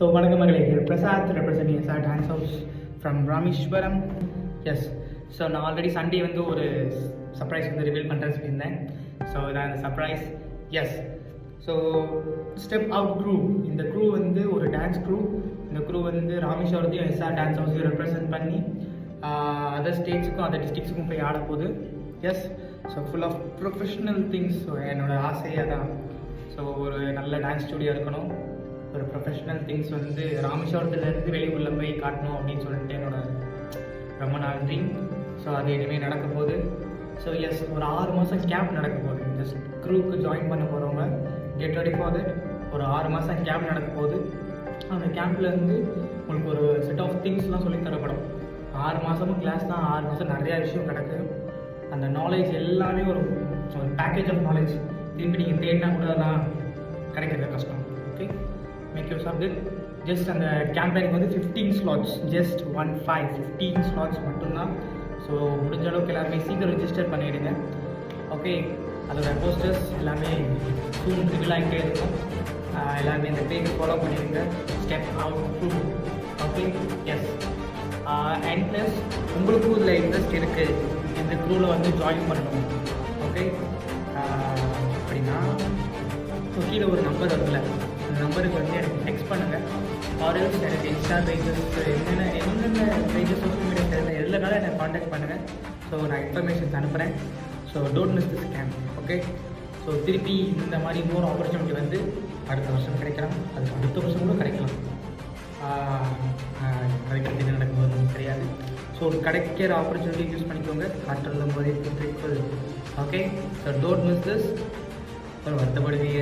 So, Vanakkam Magalai, Prasad representing SR Dance House from Rameshwaram. Yes. So, நான் already Sunday வந்து ஒரு surprise வந்து reveal பண்ணுறேன்னு சொல்லியிருந்தேன். ஸோ இதான் அந்த surprise. Yes. So step out crew, இந்த க்ரூ வந்து ஒரு டான்ஸ் க்ரூ. இந்த க்ரூ வந்து ராமேஸ்வரத்தையும் எஸ்ஆர் டான்ஸ் ஹவுஸையும் ரெப்ரசென்ட் பண்ணி அதர் ஸ்டேட்ஸுக்கும் அதர் டிஸ்ட்ரிக்ஸுக்கும் போய் ஆட போகுது. Yes. So full of professional things. So என்னோடய ஆசையாக தான். ஸோ ஒரு நல்ல டான்ஸ் ஸ்டுடியோ இருக்கணும், ஒரு ப்ரொஃபஷ்னல் திங்ஸ் வந்து ராமேஸ்வரத்துலேருந்து வெளியூரில் போய் காட்டணும் அப்படின்னு சொல்லிட்டு என்னோட ரொம்ப நாள் ட்ரீம். ஸோ அது இனிமேல் நடக்க போகுது. ஸோ எஸ், ஒரு 6 மாதம் கேம்ப் நடக்க போகுது. ஜஸ்ட் க்ரூவுக்கு ஜாயின் பண்ண போகிறவங்க கெட் ரெடி ஃபார் தட். ஒரு 6 மாதம் கேம்ப் நடக்க போகுது. அந்த கேம்பில் வந்து உங்களுக்கு ஒரு செட் ஆஃப் திங்ஸ்லாம் சொல்லி தரப்படும். 6 மாதமும் கிளாஸ் தான். 6 மாதம் நிறையா விஷயம் கிடக்கு. அந்த நாலேஜ் எல்லாமே ஒரு பேக்கேஜ் ஆஃப் நாலேஜ். திரும்பி நீங்கள் தேடினா கூட தான் கிடைக்கிறது கஷ்டம். Okay, make use of it. Just அந்த கேம்பெயினுக்கு வந்து 15 ஸ்லாட்ஸ், ஜஸ்ட் 15 ஸ்லாட்ஸ் மட்டும்தான். ஸோ முடிஞ்ச அளவுக்கு எல்லாருமே சீக்கிரம் ரிஜிஸ்டர் பண்ணிவிடுங்க. ஓகே, அதோட போஸ்டர்ஸ் எல்லாமே சூன் ரிவீல் ஆகிட்டே இருக்கும். எல்லாருமே இந்த பேஜ் ஃபாலோ பண்ணிடுங்க. Step out crew. Okay, yes. And plus உங்களுக்கும் இதில் இன்ட்ரெஸ்ட் இருக்குது, இந்த க்ரூவில் வந்து ஜாயின் பண்ணணும். ஓகே, அப்படின்னா கீழே ஒரு நம்பர் வரும்ல, அந்த நம்பருக்கு வந்து எனக்கு டெக்ஸ்ட் பண்ணுங்கள். ஆர்எல்ஸ் எனக்கு இன்ஸ்டா பேஜஸ் என்னென்ன பேஜஸ் சோஷியல் மீடியா தெரியல எதுலனாலும் எனக்கு காண்டாக்ட் பண்ணுங்கள். ஸோ நான் இன்ஃபர்மேஷன்ஸ் அனுப்புகிறேன். So don't miss this camp. Okay, so திருப்பி இந்த மாதிரி இன்னொரு ஆப்பர்ச்சுனிட்டி வந்து அடுத்த வருஷம் கிடைக்கலாம், அதுக்கு அடுத்த வருஷம் கூட கிடைக்கலாம். கிடைக்கிறது என்ன நடக்கும்போது தெரியாது. ஸோ கிடைக்கிற ஆப்பர்ச்சுனிட்டி யூஸ் பண்ணிக்கோங்க. காற்றல்லும் போதே புத்திரிக்கொள். Okay, so don't miss this. வருத்தப்படுவீங்க.